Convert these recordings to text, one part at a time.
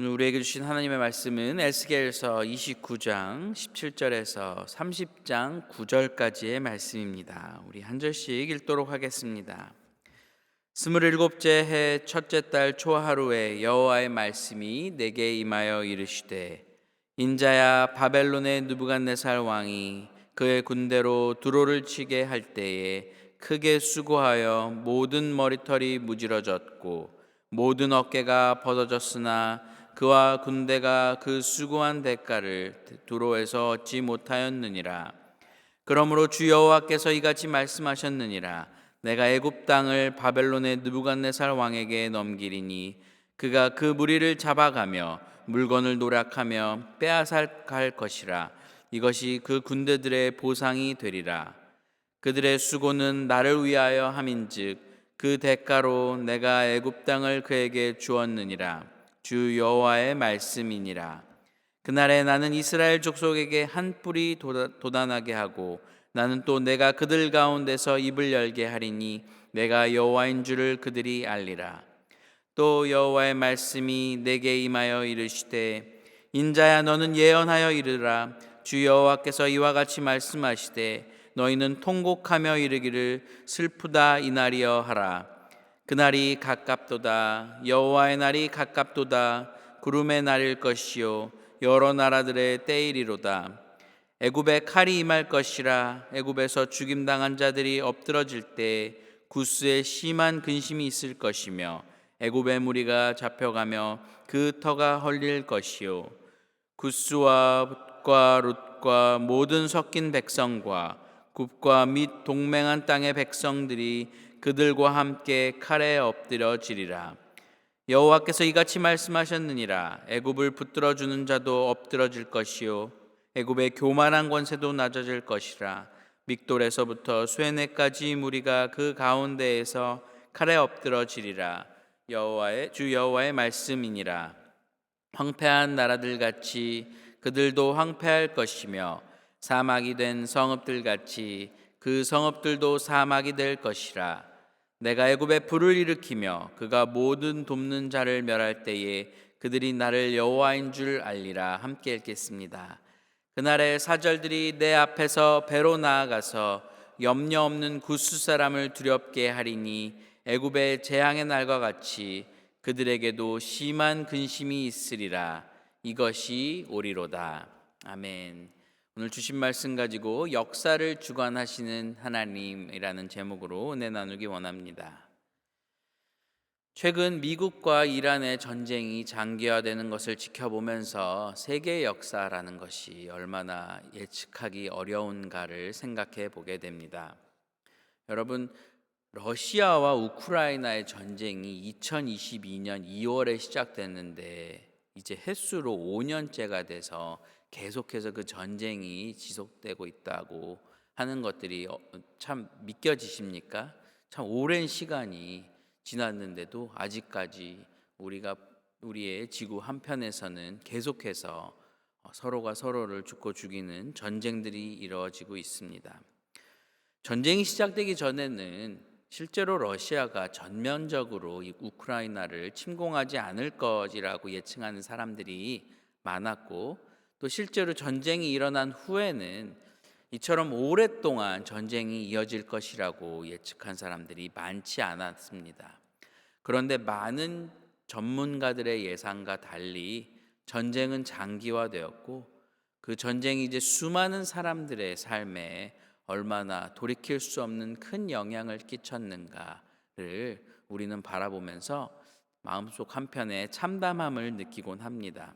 오늘 우리에게 주신 하나님의 말씀은 에스겔서 29장 17절에서 30장 9절까지의 말씀입니다. 우리 한 절씩 읽도록 하겠습니다. 27째 해 첫째 달 초하루에 여호와의 말씀이 내게 임하여 이르시되, 인자야, 바벨론의 느부갓네살 왕이 그의 군대로 두로를 치게 할 때에 크게 수고하여 모든 머리털이 무질어졌고 모든 어깨가 벗어졌으나 그와 군대가 그 수고한 대가를 두로에서 얻지 못하였느니라. 그러므로 주 여호와께서 이같이 말씀하셨느니라. 내가 애굽 땅을 바벨론의 느부갓네살 왕에게 넘기리니 그가 그 무리를 잡아가며 물건을 노략하며 빼앗아갈 것이라. 이것이 그 군대들의 보상이 되리라. 그들의 수고는 나를 위하여 함인즉 그 대가로 내가 애굽 땅을 그에게 주었느니라. 주 여호와의 말씀이니라. 그날에 나는 이스라엘 족속에게 한 뿔이 돋아나게 하고 나는 또 내가 그들 가운데서 입을 열게 하리니 내가 여호와인 줄을 그들이 알리라. 또 여호와의 말씀이 내게 임하여 이르시되, 인자야, 너는 예언하여 이르라. 주 여호와께서 이와 같이 말씀하시되, 너희는 통곡하며 이르기를 슬프다 이날이여 하라. 그날이 가깝도다. 여호와의 날이 가깝도다. 구름의 날일 것이요 여러 나라들의 때이리로다. 애굽에 칼이 임할 것이라. 애굽에서 죽임당한 자들이 엎드러질 때 구스에 심한 근심이 있을 것이며 애굽의 무리가 잡혀가며 그 터가 헐릴 것이요 구스와 붓과 룻과 모든 섞인 백성과 굽과 및 동맹한 땅의 백성들이 그들과 함께 칼에 엎드러지리라. 여호와께서 이같이 말씀하셨느니라. 애굽을 붙들어 주는 자도 엎드러질 것이요 애굽의 교만한 권세도 낮아질 것이라. 믹돌에서부터 수에네까지 무리가 그 가운데에서 칼에 엎드러지리라. 주 여호와의 말씀이니라. 황폐한 나라들 같이 그들도 황폐할 것이며 사막이 된 성읍들 같이 그 성읍들도 사막이 될 것이라. 내가 애굽에 불을 일으키며 그가 모든 돕는 자를 멸할 때에 그들이 나를 여호와인 줄 알리라. 함께 읽겠습니다. 그날에 사절들이 내 앞에서 배로 나아가서 염려 없는 구스 사람을 두렵게 하리니 애굽의 재앙의 날과 같이 그들에게도 심한 근심이 있으리라. 이것이 오리로다. 아멘. 오늘 주신 말씀 가지고 역사를 주관하시는 하나님이라는 제목으로 은혜 나누기 원합니다. 최근 미국과 이란의 전쟁이 장기화되는 것을 지켜보면서 세계 역사라는 것이 얼마나 예측하기 어려운가를 생각해 보게 됩니다. 여러분, 러시아와 우크라이나의 전쟁이 2022년 2월에 시작됐는데 이제 햇수로 5년째가 돼서 계속해서 그 전쟁이 지속되고 있다고 하는 것들이 참 믿겨지십니까? 참 오랜 시간이 지났는데도 아직까지 우리의 지구 한편에서는 계속해서 서로가 서로를 죽고 죽이는 전쟁들이 이루어지고 있습니다. 전쟁이 시작되기 전에는 실제로 러시아가 전면적으로 이 우크라이나를 침공하지 않을 것이라고 예측하는 사람들이 많았고, 또 실제로 전쟁이 일어난 후에는 이처럼 오랫동안 전쟁이 이어질 것이라고 예측한 사람들이 많지 않았습니다. 그런데 많은 전문가들의 예상과 달리 전쟁은 장기화되었고, 그 전쟁이 이제 수많은 사람들의 삶에 얼마나 돌이킬 수 없는 큰 영향을 끼쳤는가를 우리는 바라보면서 마음속 한편에 참담함을 느끼곤 합니다.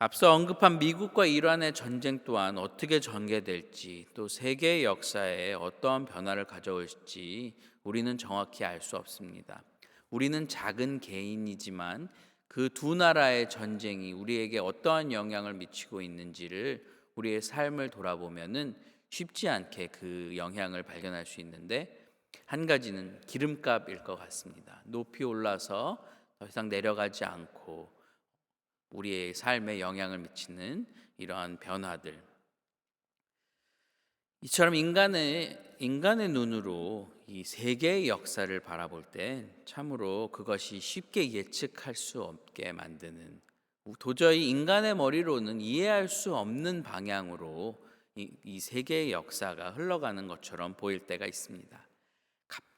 앞서 언급한 미국과 이란의 전쟁 또한 어떻게 전개될지, 또 세계의 역사에 어떠한 변화를 가져올지 우리는 정확히 알 수 없습니다. 우리는 작은 개인이지만 그 두 나라의 전쟁이 우리에게 어떠한 영향을 미치고 있는지를 우리의 삶을 돌아보면은 쉽지 않게 그 영향을 발견할 수 있는데, 한 가지는 기름값일 것 같습니다. 높이 올라서 더 이상 내려가지 않고 우리의 삶에 영향을 미치는 이러한 변화들. 이처럼 인간의 눈으로 이 세계의 역사를 바라볼 땐 참으로 그것이 쉽게 예측할 수 없게 만드는, 도저히 인간의 머리로는 이해할 수 없는 방향으로 이 세계의 역사가 흘러가는 것처럼 보일 때가 있습니다.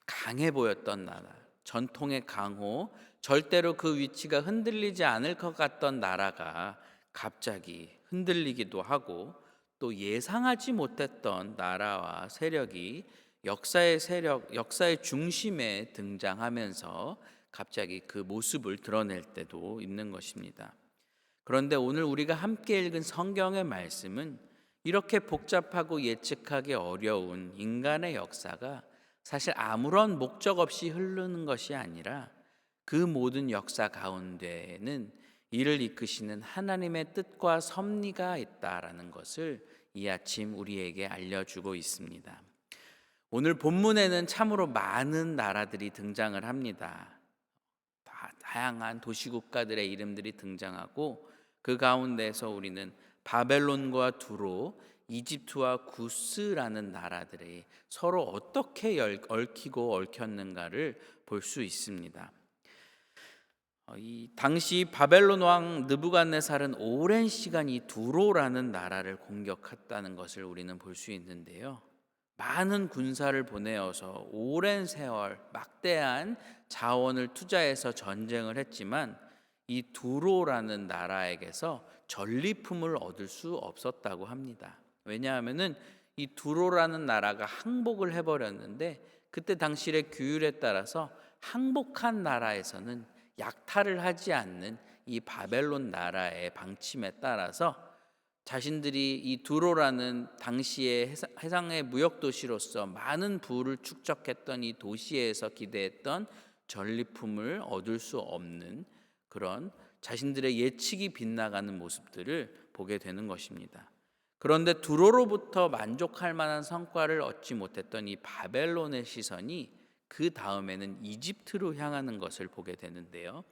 강해 보였던 나라, 전통의 강호, 절대로 그 위치가 흔들리지 않을 것 같던 나라가 갑자기 흔들리기도 하고, 또 예상하지 못했던 나라와 세력이 역사의 중심에 등장하면서 갑자기 그 모습을 드러낼 때도 있는 것입니다. 그런데 오늘 우리가 함께 읽은 성경의 말씀은 이렇게 복잡하고 예측하기 어려운 인간의 역사가 사실 아무런 목적 없이 흐르는 것이 아니라 그 모든 역사 가운데에는 이를 이끄시는 하나님의 뜻과 섭리가 있다라는 것을 이 아침 우리에게 알려주고 있습니다. 오늘 본문에는 참으로 많은 나라들이 등장을 합니다. 다양한 도시국가들의 이름들이 등장하고, 그 가운데서 우리는 바벨론과 두로, 이집트와 구스라는 나라들이 서로 어떻게 얽히고 얽혔는가를 볼 수 있습니다. 이 당시 바벨론 왕 느부갓네살은 오랜 시간 이 두로라는 나라를 공격했다는 것을 우리는 볼 수 있는데요. 많은 군사를 보내어서 오랜 세월 막대한 자원을 투자해서 전쟁을 했지만 이 두로라는 나라에게서 전리품을 얻을 수 없었다고 합니다. 왜냐하면은 이 두로라는 나라가 항복을 해버렸는데, 그때 당시의 규율에 따라서 항복한 나라에서는 약탈을 하지 않는 이 바벨론 나라의 방침에 따라서 자신들이 이 두로라는 당시의 해상의 무역 도시로서 많은 부를 축적했던 이 도시에서 기대했던 전리품을 얻을 수 없는 그런 자신들의 예측이 빗나가는 모습들을 보게 되는 것입니다. 그런데 두로로부터 만족할 만한 성과를 얻지 못했던 이 바벨론의 시선이 그 다음에는 이집트로 향하는 것을 보게 되는데요.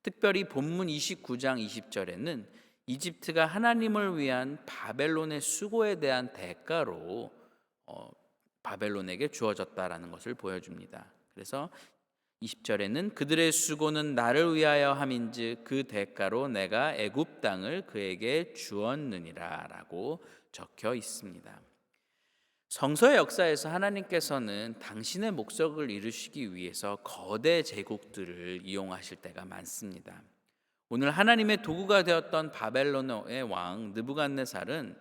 특별히 본문 29장 20절에는 이집트가 하나님을 위한 바벨론의 수고에 대한 대가로 바벨론에게 주어졌다라는 것을 보여줍니다. 그래서 20절에는 그들의 수고는 나를 위하여 함인즉 그 대가로 내가 애굽 땅을 그에게 주었느니라라고 적혀 있습니다. 성서의 역사에서 하나님께서는 당신의 목적을 이루시기 위해서 거대 제국들을 이용하실 때가 많습니다. 오늘 하나님의 도구가 되었던 바벨론의 왕 느부갓네살은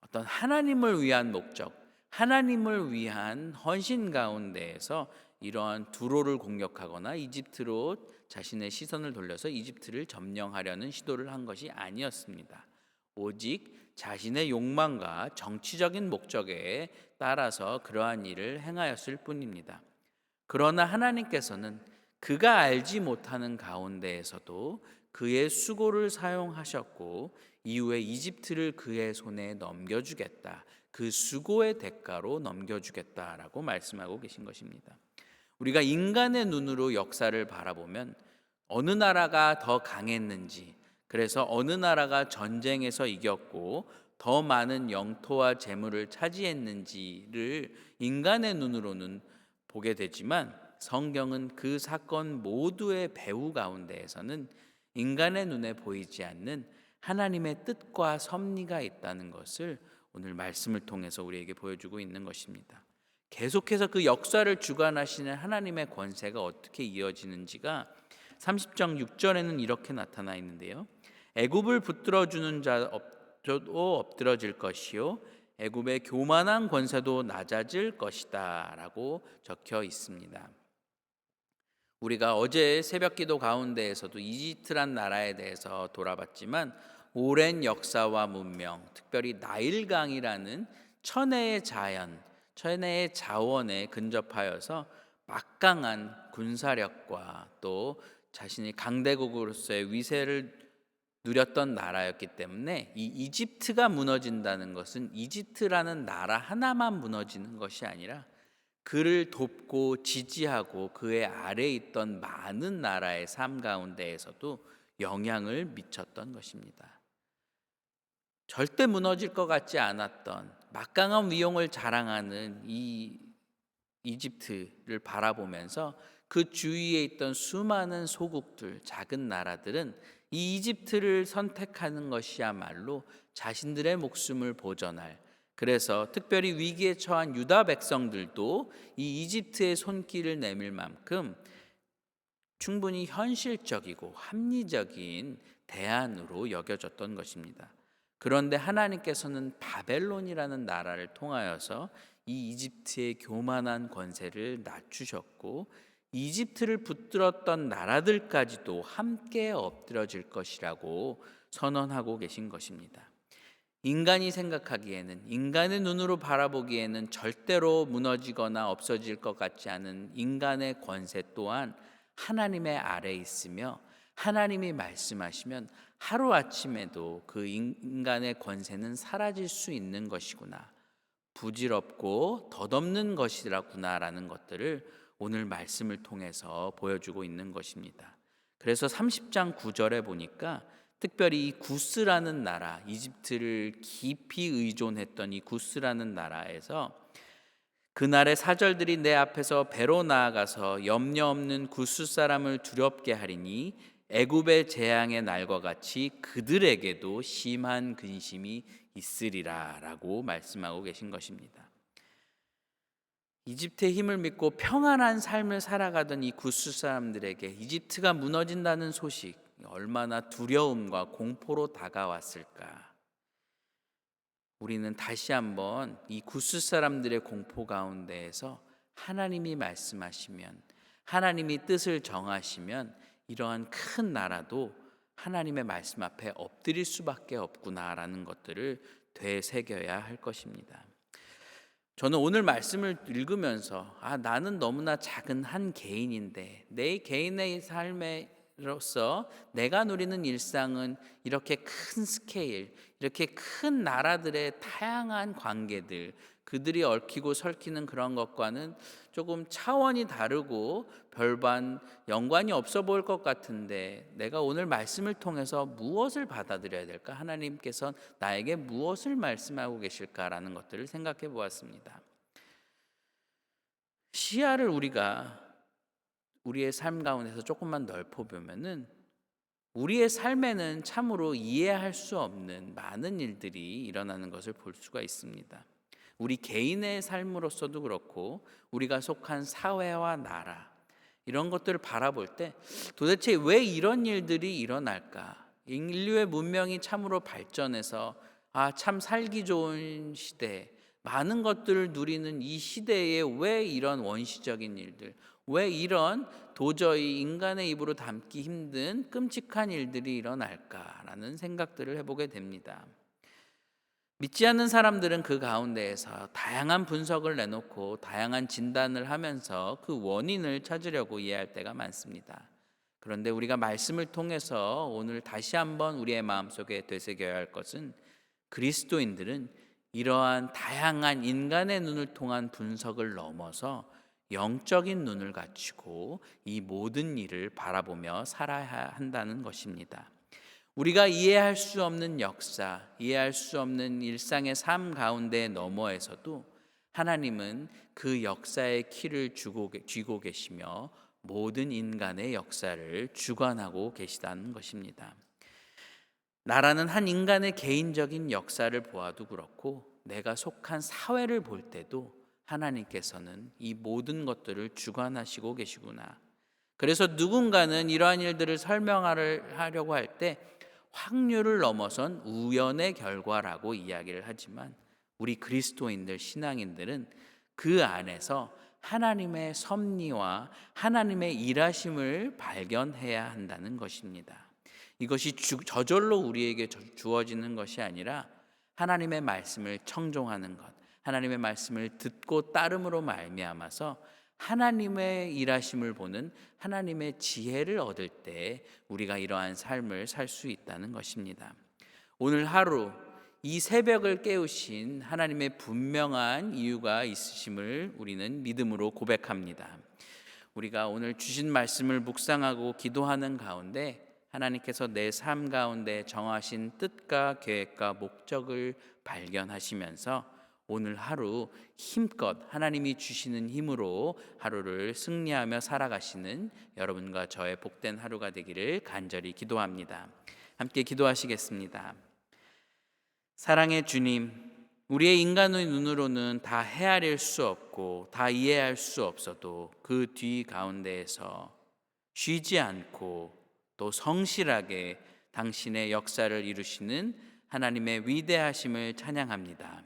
어떤 하나님을 위한 목적, 하나님을 위한 헌신 가운데에서 이러한 두로를 공격하거나 이집트로 자신의 시선을 돌려서 이집트를 점령하려는 시도를 한 것이 아니었습니다. 오직 자신의 욕망과 정치적인 목적에 따라서 그러한 일을 행하였을 뿐입니다. 그러나 하나님께서는 그가 알지 못하는 가운데에서도 그의 수고를 사용하셨고, 이후에 이집트를 그의 손에 넘겨주겠다, 그 수고의 대가로 넘겨주겠다라고 말씀하고 계신 것입니다. 우리가 인간의 눈으로 역사를 바라보면 어느 나라가 더 강했는지, 그래서 어느 나라가 전쟁에서 이겼고 더 많은 영토와 재물을 차지했는지를 인간의 눈으로는 보게 되지만, 성경은 그 사건 모두의 배후 가운데에서는 인간의 눈에 보이지 않는 하나님의 뜻과 섭리가 있다는 것을 오늘 말씀을 통해서 우리에게 보여주고 있는 것입니다. 계속해서 그 역사를 주관하시는 하나님의 권세가 어떻게 이어지는지가 30장 6절에는 이렇게 나타나 있는데요. 애굽을 붙들어주는 자도 엎드러질 것이요 애굽의 교만한 권세도 낮아질 것이다 라고 적혀 있습니다. 우리가 어제 새벽기도 가운데에서도 이집트란 나라에 대해서 돌아봤지만, 오랜 역사와 문명, 특별히 나일강이라는 천혜의 자연, 천혜의 자원에 근접하여서 막강한 군사력과 또 자신이 강대국으로서의 위세를 누렸던 나라였기 때문에 이 이집트가 무너진다는 것은 이집트라는 나라 하나만 무너지는 것이 아니라 그를 돕고 지지하고 그의 아래에 있던 많은 나라의 삶 가운데에서도 영향을 미쳤던 것입니다. 절대 무너질 것 같지 않았던 막강한 위용을 자랑하는 이 이집트를 바라보면서 그 주위에 있던 수많은 소국들, 작은 나라들은 이 이집트를 선택하는 것이야말로 자신들의 목숨을 보전할, 그래서 특별히 위기에 처한 유다 백성들도 이 이집트의 손길을 내밀 만큼 충분히 현실적이고 합리적인 대안으로 여겨졌던 것입니다. 그런데 하나님께서는 바벨론이라는 나라를 통하여서 이 이집트의 교만한 권세를 낮추셨고, 이집트를 붙들었던 나라들까지도 함께 엎드러질 것이라고 선언하고 계신 것입니다. 인간이 생각하기에는, 인간의 눈으로 바라보기에는 절대로 무너지거나 없어질 것 같지 않은 인간의 권세 또한 하나님의 아래에 있으며, 하나님이 말씀하시면 하루아침에도 그 인간의 권세는 사라질 수 있는 것이구나, 부질없고 덧없는 것이라구나라는 것들을 오늘 말씀을 통해서 보여주고 있는 것입니다. 그래서 30장 9절에 보니까 특별히 이 구스라는 나라, 이집트를 깊이 의존했던 이 구스라는 나라에서 그날의 사절들이 내 앞에서 배로 나아가서 염려 없는 구스 사람을 두렵게 하리니 애굽의 재앙의 날과 같이 그들에게도 심한 근심이 있으리라 라고 말씀하고 계신 것입니다. 이집트의 힘을 믿고 평안한 삶을 살아가던 이 구스 사람들에게 이집트가 무너진다는 소식, 얼마나 두려움과 공포로 다가왔을까. 우리는 다시 한번 이 구스 사람들의 공포 가운데에서 하나님이 말씀하시면, 하나님이 뜻을 정하시면 이러한 큰 나라도 하나님의 말씀 앞에 엎드릴 수밖에 없구나라는 것들을 되새겨야 할 것입니다. 저는 오늘 말씀을 읽으면서 나는 너무나 작은 한 개인인데 내 개인의 삶으로서 내가 누리는 일상은 이렇게 큰 스케일, 이렇게 큰 나라들의 다양한 관계들, 그들이 얽히고 설키는 그런 것과는 조금 차원이 다르고 별반 연관이 없어 보일 것 같은데, 내가 오늘 말씀을 통해서 무엇을 받아들여야 될까? 하나님께서 나에게 무엇을 말씀하고 계실까라는 것들을 생각해 보았습니다. 시야를 우리의 삶 가운데서 조금만 넓혀보면은 우리의 삶에는 참으로 이해할 수 없는 많은 일들이 일어나는 것을 볼 수가 있습니다. 우리 개인의 삶으로서도 그렇고 우리가 속한 사회와 나라, 이런 것들을 바라볼 때 도대체 왜 이런 일들이 일어날까? 인류의 문명이 참으로 발전해서 참 살기 좋은 시대, 많은 것들을 누리는 이 시대에 왜 이런 원시적인 일들, 왜 이런 도저히 인간의 입으로 담기 힘든 끔찍한 일들이 일어날까라는 생각들을 해보게 됩니다. 믿지 않는 사람들은 그 가운데에서 다양한 분석을 내놓고 다양한 진단을 하면서 그 원인을 찾으려고 이해할 때가 많습니다. 그런데 우리가 말씀을 통해서 오늘 다시 한번 우리의 마음속에 되새겨야 할 것은, 그리스도인들은 이러한 다양한 인간의 눈을 통한 분석을 넘어서 영적인 눈을 갖추고 이 모든 일을 바라보며 살아야 한다는 것입니다. 우리가 이해할 수 없는 역사, 이해할 수 없는 일상의 삶 가운데 너머에서도 하나님은 그 역사의 키를 쥐고 계시며 모든 인간의 역사를 주관하고 계시다는 것입니다. 나라는 한 인간의 개인적인 역사를 보아도 그렇고 내가 속한 사회를 볼 때도 하나님께서는 이 모든 것들을 주관하시고 계시구나. 그래서 누군가는 이러한 일들을 설명하려고 할 때 확률을 넘어선 우연의 결과라고 이야기를 하지만, 우리 그리스도인들, 신앙인들은 그 안에서 하나님의 섭리와 하나님의 일하심을 발견해야 한다는 것입니다. 이것이 저절로 우리에게 주어지는 것이 아니라 하나님의 말씀을 청종하는 것, 하나님의 말씀을 듣고 따름으로 말미암아서 하나님의 일하심을 보는 하나님의 지혜를 얻을 때 우리가 이러한 삶을 살 수 있다는 것입니다. 오늘 하루 이 새벽을 깨우신 하나님의 분명한 이유가 있으심을 우리는 믿음으로 고백합니다. 우리가 오늘 주신 말씀을 묵상하고 기도하는 가운데 하나님께서 내 삶 가운데 정하신 뜻과 계획과 목적을 발견하시면서 오늘 하루 힘껏 하나님이 주시는 힘으로 하루를 승리하며 살아가시는 여러분과 저의 복된 하루가 되기를 간절히 기도합니다. 함께 기도하시겠습니다. 사랑의 주님, 우리의 인간의 눈으로는 다 헤아릴 수 없고 다 이해할 수 없어도 그 뒤 가운데에서 쉬지 않고 또 성실하게 당신의 역사를 이루시는 하나님의 위대하심을 찬양합니다.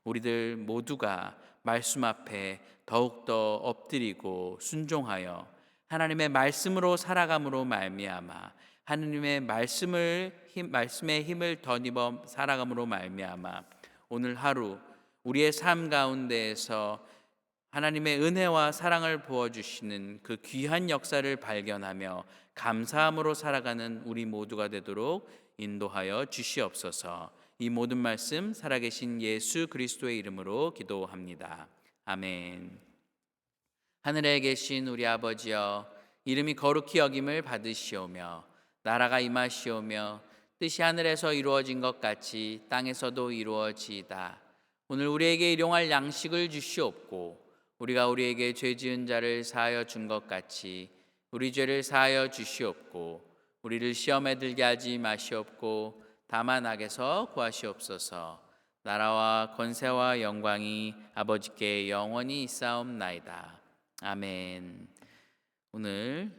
우리들 모두가 말씀 앞에 더욱더 엎드리고 순종하여 하나님의 말씀으로 살아감으로 말미암아 하나님의 말씀의 힘을 덧입어 살아감으로 말미암아 오늘 하루 우리의 삶 가운데에서 하나님의 은혜와 사랑을 부어주시는 그 귀한 역사를 발견하며 감사함으로 살아가는 우리 모두가 되도록 인도하여 주시옵소서. 이 모든 말씀 살아계신 예수 그리스도의 이름으로 기도합니다. 아멘. 하늘에 계신 우리 아버지여, 이름이 거룩히 여김을 받으시오며 나라가 임하시오며 뜻이 하늘에서 이루어진 것 같이 땅에서도 이루어지이다. 오늘 우리에게 일용할 양식을 주시옵고 우리가 우리에게 죄 지은 자를 사하여 준 것 같이 우리 죄를 사하여 주시옵고 우리를 시험에 들게 하지 마시옵고 다만 악에서 구하시옵소서. 나라와 권세와 영광이 아버지께 영원히 있사옵나이다. 아멘. 오늘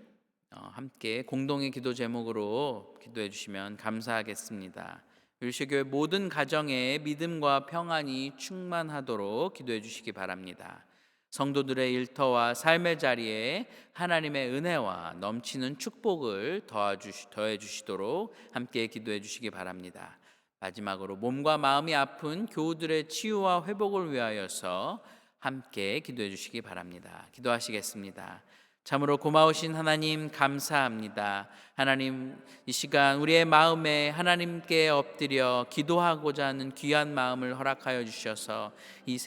함께 공동의 기도 제목으로 기도해 주시면 감사하겠습니다. 율시교회 모든 가정에 믿음과 평안이 충만하도록 기도해 주시기 바랍니다. 성도들의 일터와 삶의 자리에 하나님의 은혜와 넘치는 축복을 더해 주시도록 함께 기도해 주시기 바랍니다. 마지막으로 몸과 마음이 아픈 교우들의 치유와 회복을 위하여서 함께 기도해 주시기 바랍니다. 기도하시겠습니다. 참으로 고마우신 하나님 감사합니다. 하나님, 이 시간 우리의 마음에 하나님께 엎드려 기도하고자 하는 귀한 마음을 허락하여 주셔서 이